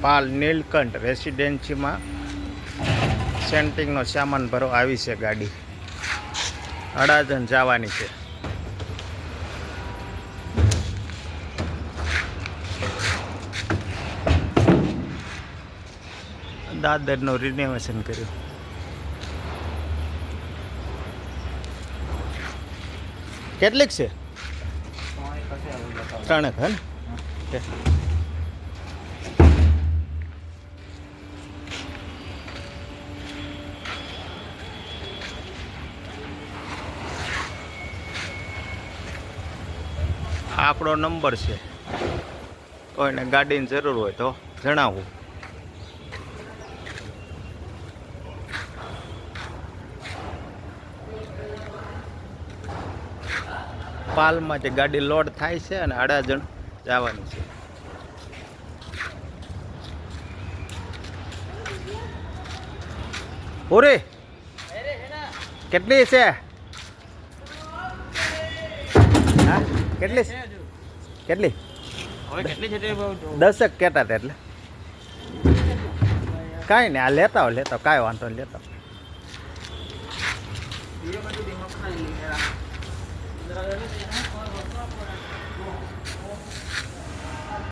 પાલ નીલકંઠ રેસિડેન્સીમાં સેન્ટિંગનો સામાન ભરવા આવી છે ગાડી. અડાજણ જવાની છે. દાદરનું રિનોવેશન કર્યું. કેટલીક છે? 3 હે ને? આપણો નંબર છે, કોઈને ગાડીની જરૂર હોય તો જણાવવું. પાલમાંથી ગાડી લોડ થાય છે અને અડાજણ જવાની છે. પૂરી કેટલી છે? હા કેટલી કેટલી? 10 કહેતા હતા એટલે કાંઈ નહીં. આ લેતા હો કાંઈ વાંધો નહીં, લેતા